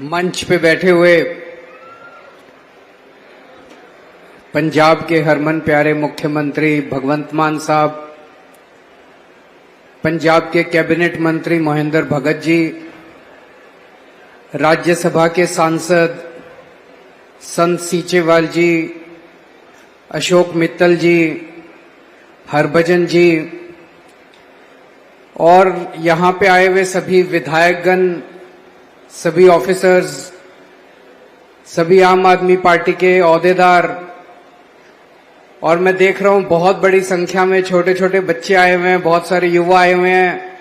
मंच पे बैठे हुए पंजाब के हरमन प्यारे मुख्यमंत्री भगवंत मान साहब, पंजाब के कैबिनेट मंत्री मोहिंदर भगत जी, राज्यसभा के सांसद संत सीचेवाल जी, अशोक मित्तल जी, हरभजन जी और यहाँ पे आए हुए सभी विधायकगण, सभी ऑफिसर्स, सभी आम आदमी पार्टी के ओहदेदार, और मैं देख रहा हूं बहुत बड़ी संख्या में छोटे छोटे बच्चे आए हुए हैं, बहुत सारे युवा आए हुए हैं।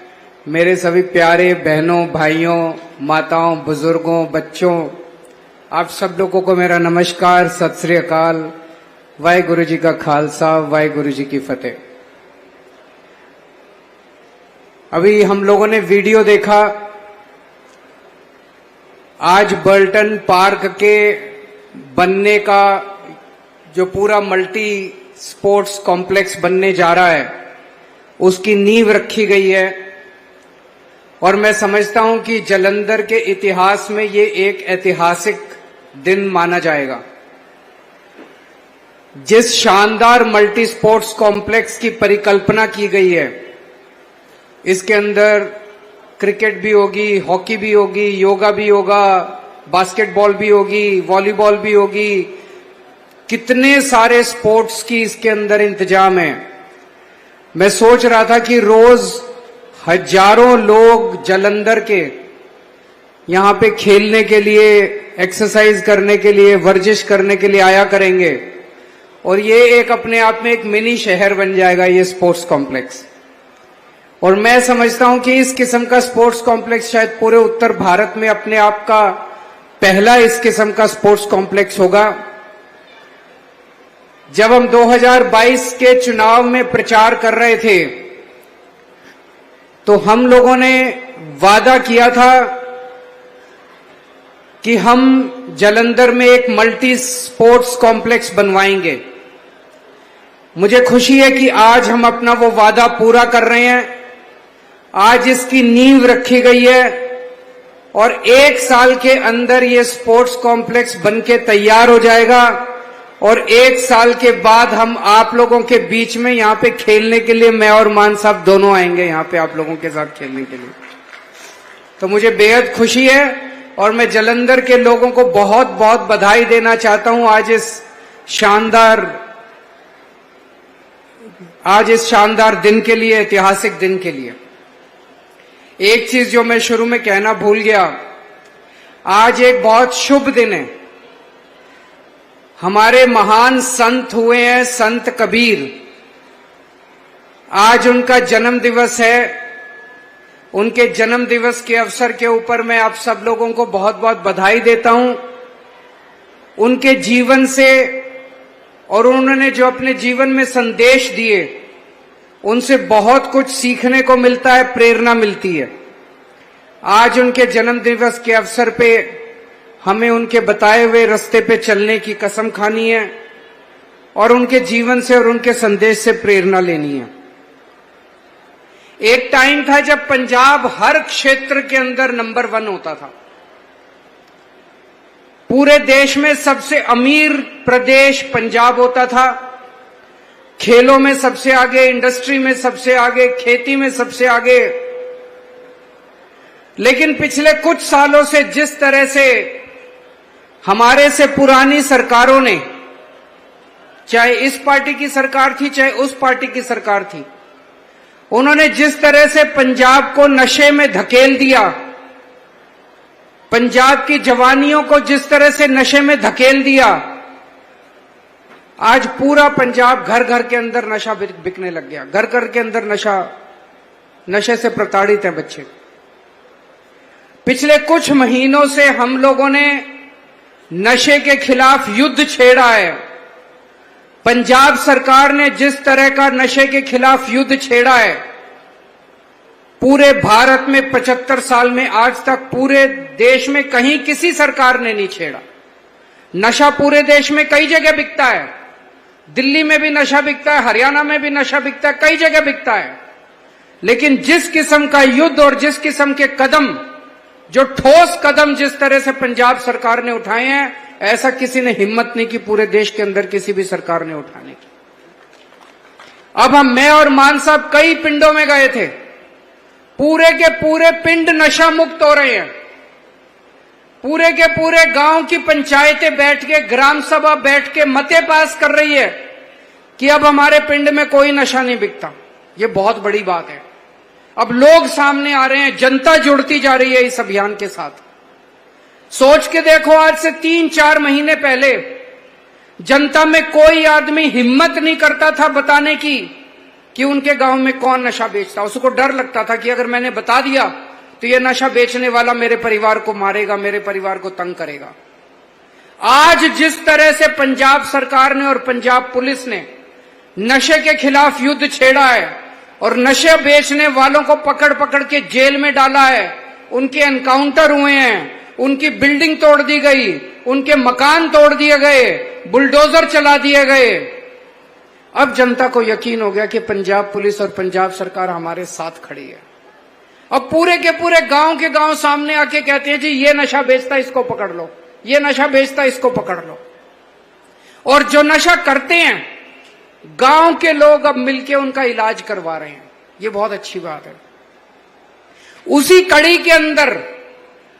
मेरे सभी प्यारे बहनों, भाइयों, माताओं, बुजुर्गों, बच्चों, आप सब लोगों को मेरा नमस्कार, सत श्री अकाल, वाहेगुरु जी का खालसा, वाहेगुरु जी की फतेह। अभी हम लोगों ने वीडियो देखा, आज बर्टन पार्क के बनने का जो पूरा मल्टी स्पोर्ट्स कॉम्प्लेक्स बनने जा रहा है, उसकी नींव रखी गई है। और मैं समझता हूं कि जालंधर के इतिहास में ये एक ऐतिहासिक दिन माना जाएगा। जिस शानदार मल्टी स्पोर्ट्स कॉम्प्लेक्स की परिकल्पना की गई है, इसके अंदर क्रिकेट भी होगी, हॉकी भी होगी, योगा भी होगा, बास्केटबॉल भी होगी, वॉलीबॉल भी होगी, कितने सारे स्पोर्ट्स की इसके अंदर इंतजाम है। मैं सोच रहा था कि रोज हजारों लोग जालंधर के यहां पे खेलने के लिए, एक्सरसाइज करने के लिए, वर्जिश करने के लिए आया करेंगे, और ये एक अपने आप में एक मिनी शहर बन जाएगा ये स्पोर्ट्स कॉम्प्लेक्स। और मैं समझता हूं कि इस किस्म का स्पोर्ट्स कॉम्प्लेक्स शायद पूरे उत्तर भारत में अपने आप का पहला इस किस्म का स्पोर्ट्स कॉम्प्लेक्स होगा। जब हम 2022 के चुनाव में प्रचार कर रहे थे, तो हम लोगों ने वादा किया था कि हम जालंधर में एक मल्टी स्पोर्ट्स कॉम्प्लेक्स बनवाएंगे। मुझे खुशी है कि आज हम अपना वो वादा पूरा कर रहे हैं। आज इसकी नींव रखी गई है और 1 साल के अंदर ये स्पोर्ट्स कॉम्प्लेक्स बनके तैयार हो जाएगा, और 1 साल के बाद हम आप लोगों के बीच में यहां पे खेलने के लिए, मैं और मान साहब दोनों आएंगे यहां पे आप लोगों के साथ खेलने के लिए। तो मुझे बेहद खुशी है और मैं जालंधर के लोगों को बहुत बहुत बधाई देना चाहता हूं आज इस शानदार दिन के लिए, ऐतिहासिक दिन के लिए। एक चीज जो मैं शुरू में कहना भूल गया, आज एक बहुत शुभ दिन है। हमारे महान संत हुए हैं संत कबीर, आज उनका जन्म दिवस है। उनके जन्म दिवस के अवसर के ऊपर मैं आप सब लोगों को बहुत बहुत बधाई देता हूं। उनके जीवन से और उन्होंने जो अपने जीवन में संदेश दिए, उनसे बहुत कुछ सीखने को मिलता है, प्रेरणा मिलती है। आज उनके जन्म दिवस के अवसर पे हमें उनके बताए हुए रास्ते पे चलने की कसम खानी है और उनके जीवन से और उनके संदेश से प्रेरणा लेनी है। एक टाइम था जब पंजाब हर क्षेत्र के अंदर नंबर 1 होता था। पूरे देश में सबसे अमीर प्रदेश पंजाब होता था। खेलों में सबसे आगे, इंडस्ट्री में सबसे आगे, खेती में सबसे आगे। लेकिन पिछले कुछ सालों से जिस तरह से हमारे से पुरानी सरकारों ने, चाहे इस पार्टी की सरकार थी चाहे उस पार्टी की सरकार थी, उन्होंने जिस तरह से पंजाब को नशे में धकेल दिया, पंजाब की जवानियों को जिस तरह से नशे में धकेल दिया, आज पूरा पंजाब घर घर के अंदर नशा बिकने लग गया। घर घर के अंदर नशे से प्रताड़ित है बच्चे। पिछले कुछ महीनों से हम लोगों ने नशे के खिलाफ युद्ध छेड़ा है। पंजाब सरकार ने जिस तरह का नशे के खिलाफ युद्ध छेड़ा है, पूरे भारत में 75 साल में आज तक पूरे देश में कहीं किसी सरकार ने नहीं छेड़ा। नशा पूरे देश में कई जगह बिकता है, दिल्ली में भी नशा बिकता है, हरियाणा में भी नशा बिकता है, कई जगह बिकता है। लेकिन जिस किस्म का युद्ध और जिस किस्म के कदम जो ठोस कदम जिस तरह से पंजाब सरकार ने उठाए हैं, ऐसा किसी ने हिम्मत नहीं की पूरे देश के अंदर किसी भी सरकार ने उठाने की। अब मैं और मान साहब कई पिंडों में गए थे, पूरे के पूरे पिंड नशा मुक्त हो रहे हैं। पूरे के पूरे गांव की पंचायतें बैठ के, ग्राम सभा बैठ के मते पास कर रही है कि अब हमारे पिंड में कोई नशा नहीं बिकता। ये बहुत बड़ी बात है। अब लोग सामने आ रहे हैं, जनता जुड़ती जा रही है इस अभियान के साथ। सोच के देखो, आज से 3-4 महीने पहले जनता में कोई आदमी हिम्मत नहीं करता था बताने की कि उनके गांव में कौन नशा बेचता। उसको डर लगता था कि अगर मैंने बता दिया तो ये नशा बेचने वाला मेरे परिवार को मारेगा, मेरे परिवार को तंग करेगा। आज जिस तरह से पंजाब सरकार ने और पंजाब पुलिस ने नशे के खिलाफ युद्ध छेड़ा है और नशे बेचने वालों को पकड़ पकड़ के जेल में डाला है, उनके एनकाउंटर हुए हैं, उनकी बिल्डिंग तोड़ दी गई, उनके मकान तोड़ दिए गए, बुलडोजर चला दिए गए। अब जनता को यकीन हो गया कि पंजाब पुलिस और पंजाब सरकार हमारे साथ खड़ी है। अब पूरे के पूरे गांव के गांव सामने आके कहते हैं जी ये नशा बेचता इसको पकड़ लो, ये नशा बेचता इसको पकड़ लो। और जो नशा करते हैं गांव के लोग अब मिलके उनका इलाज करवा रहे हैं। ये बहुत अच्छी बात है। उसी कड़ी के अंदर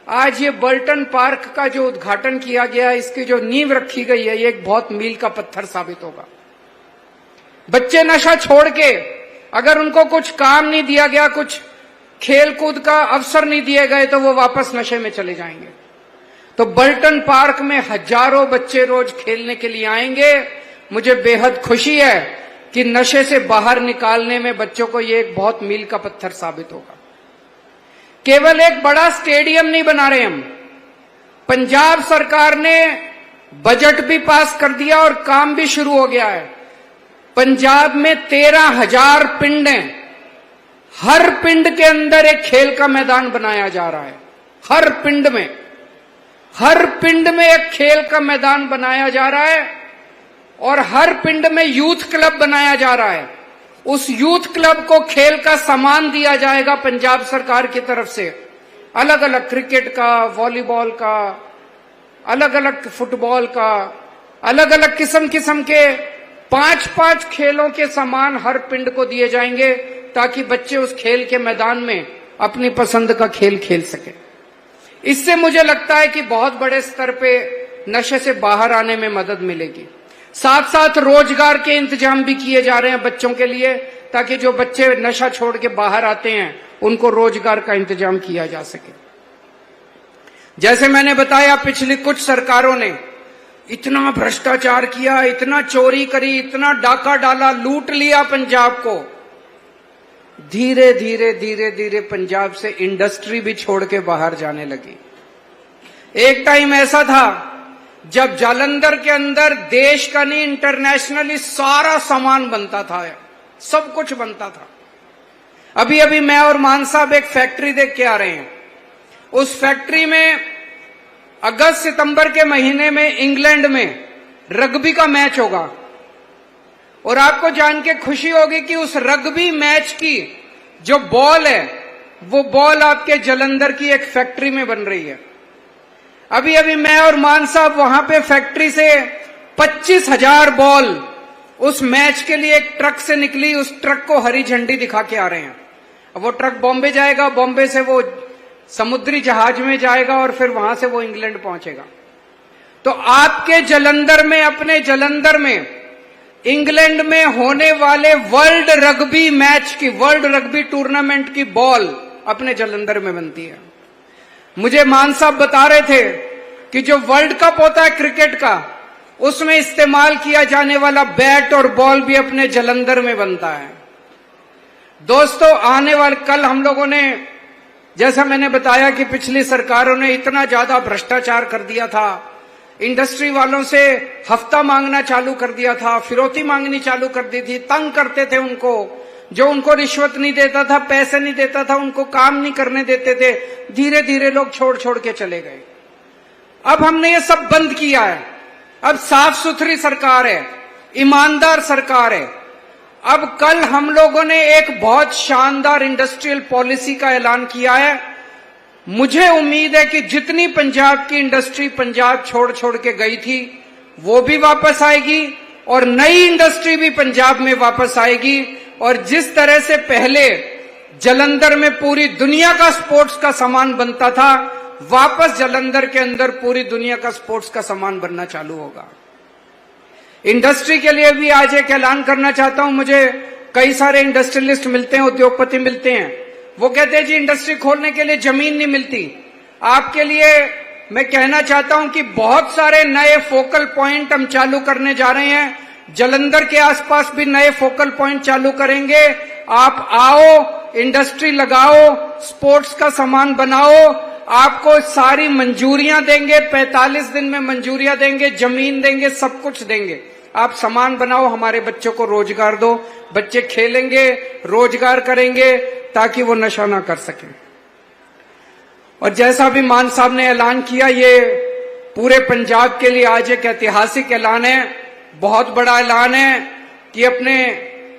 आज ये बर्टन पार्क का जो उद्घाटन किया गया, इसकी जो नींव रखी गई है, ये एक बहुत मील का पत्थर साबित होगा। बच्चे नशा छोड़ के अगर उनको कुछ काम नहीं दिया गया, कुछ खेल कूद का अवसर नहीं दिए गए, तो वो वापस नशे में चले जाएंगे। तो बर्टन पार्क में हजारों बच्चे रोज खेलने के लिए आएंगे। मुझे बेहद खुशी है कि नशे से बाहर निकालने में बच्चों को ये एक बहुत मील का पत्थर साबित होगा। केवल एक बड़ा स्टेडियम नहीं बना रहे हम, पंजाब सरकार ने बजट भी पास कर दिया और काम भी शुरू हो गया है। पंजाब में 13,000 पिंड हैं, हर पिंड के अंदर एक खेल का मैदान बनाया जा रहा है। हर पिंड में एक खेल का मैदान बनाया जा रहा है और हर पिंड में यूथ क्लब बनाया जा रहा है। उस यूथ क्लब को खेल का सामान दिया जाएगा पंजाब सरकार की तरफ से, अलग अलग क्रिकेट का, वॉलीबॉल का, अलग अलग फुटबॉल का, अलग अलग किस्म किस्म के 5-5 खेलों के सामान हर पिंड को दिए जाएंगे ताकि बच्चे उस खेल के मैदान में अपनी पसंद का खेल खेल सके। इससे मुझे लगता है कि बहुत बड़े स्तर पे नशे से बाहर आने में मदद मिलेगी। साथ साथ रोजगार के इंतजाम भी किए जा रहे हैं बच्चों के लिए, ताकि जो बच्चे नशा छोड़ के बाहर आते हैं उनको रोजगार का इंतजाम किया जा सके। जैसे मैंने बताया, पिछली कुछ सरकारों ने इतना भ्रष्टाचार किया, इतना चोरी करी, इतना डाका डाला, लूट लिया पंजाब को। धीरे धीरे पंजाब से इंडस्ट्री भी छोड़ के बाहर जाने लगी। एक टाइम ऐसा था जब जालंधर के अंदर देश का नहीं, इंटरनेशनली सारा सामान बनता था, सब कुछ बनता था। अभी अभी मैं और मान साहब एक फैक्ट्री देख के आ रहे हैं। उस फैक्ट्री में अगस्त सितंबर के महीने में इंग्लैंड में रग्बी का मैच होगा और आपको जान के खुशी होगी कि उस रग्बी मैच की जो बॉल है, वो बॉल आपके जालंधर की एक फैक्ट्री में बन रही है। अभी अभी मैं और मान साहब वहां पे फैक्ट्री से 25,000 बॉल उस मैच के लिए एक ट्रक से निकली, उस ट्रक को हरी झंडी दिखा के आ रहे हैं। अब वो ट्रक बॉम्बे जाएगा, बॉम्बे से वो समुद्री जहाज में जाएगा और फिर वहां से वो इंग्लैंड पहुंचेगा। तो आपके जालंधर में, अपने जालंधर में इंग्लैंड में होने वाले वर्ल्ड रग्बी मैच की, वर्ल्ड रग्बी टूर्नामेंट की बॉल अपने जालंधर में बनती है। मुझे मान साहब बता रहे थे कि जो वर्ल्ड कप होता है क्रिकेट का, उसमें इस्तेमाल किया जाने वाला बैट और बॉल भी अपने जालंधर में बनता है। दोस्तों, आने वाले कल हम लोगों ने, जैसा मैंने बताया कि पिछली सरकारों ने इतना ज्यादा भ्रष्टाचार कर दिया था, इंडस्ट्री वालों से हफ्ता मांगना चालू कर दिया था, फिरौती मांगनी चालू कर दी थी, तंग करते थे उनको। जो उनको रिश्वत नहीं देता था, पैसे नहीं देता था, उनको काम नहीं करने देते थे। धीरे धीरे लोग छोड़ छोड़ के चले गए। अब हमने ये सब बंद किया है। अब साफ सुथरी सरकार है, ईमानदार सरकार है। अब कल हम लोगों ने एक बहुत शानदार इंडस्ट्रियल पॉलिसी का ऐलान किया है मुझे उम्मीद है कि जितनी पंजाब की इंडस्ट्री पंजाब छोड़ छोड़ के गई थी वो भी वापस आएगी और नई इंडस्ट्री भी पंजाब में वापस आएगी। और जिस तरह से पहले जालंधर में पूरी दुनिया का स्पोर्ट्स का सामान बनता था, वापस जालंधर के अंदर पूरी दुनिया का स्पोर्ट्स का सामान बनना चालू होगा। इंडस्ट्री के लिए भी आज एक ऐलान करना चाहता हूं। मुझे कई सारे इंडस्ट्रियलिस्ट मिलते हैं, उद्योगपति मिलते हैं, वो कहते हैं जी इंडस्ट्री खोलने के लिए जमीन नहीं मिलती। आपके लिए मैं कहना चाहता हूं कि बहुत सारे नए फोकल पॉइंट हम चालू करने जा रहे हैं। जालंधर के आसपास भी नए फोकल पॉइंट चालू करेंगे। आप आओ, इंडस्ट्री लगाओ, स्पोर्ट्स का सामान बनाओ, आपको सारी मंजूरियां देंगे, 45 दिन में मंजूरियां देंगे, जमीन देंगे, सब कुछ देंगे। आप सामान बनाओ, हमारे बच्चों को रोजगार दो, बच्चे खेलेंगे, रोजगार करेंगे ताकि वो नशा ना कर सकें। और जैसा भी मान साहब ने ऐलान किया, ये पूरे पंजाब के लिए आज एक ऐतिहासिक ऐलान है, बहुत बड़ा ऐलान है कि अपने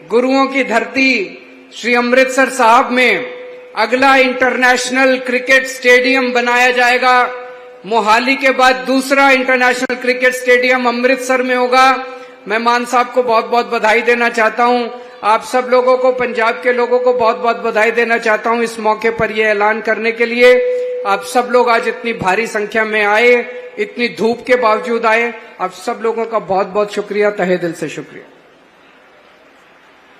गुरुओं की धरती श्री अमृतसर साहब में अगला इंटरनेशनल क्रिकेट स्टेडियम बनाया जाएगा। मोहाली के बाद दूसरा इंटरनेशनल क्रिकेट स्टेडियम अमृतसर में होगा। मैं मान साहब को बहुत बहुत बधाई देना चाहता हूं। आप सब लोगों को, पंजाब के लोगों को बहुत बहुत बधाई देना चाहता हूं इस मौके पर यह ऐलान करने के लिए। आप सब लोग आज इतनी भारी संख्या में आए, इतनी धूप के बावजूद आए, आप सब लोगों का बहुत बहुत शुक्रिया, तहे दिल से शुक्रिया।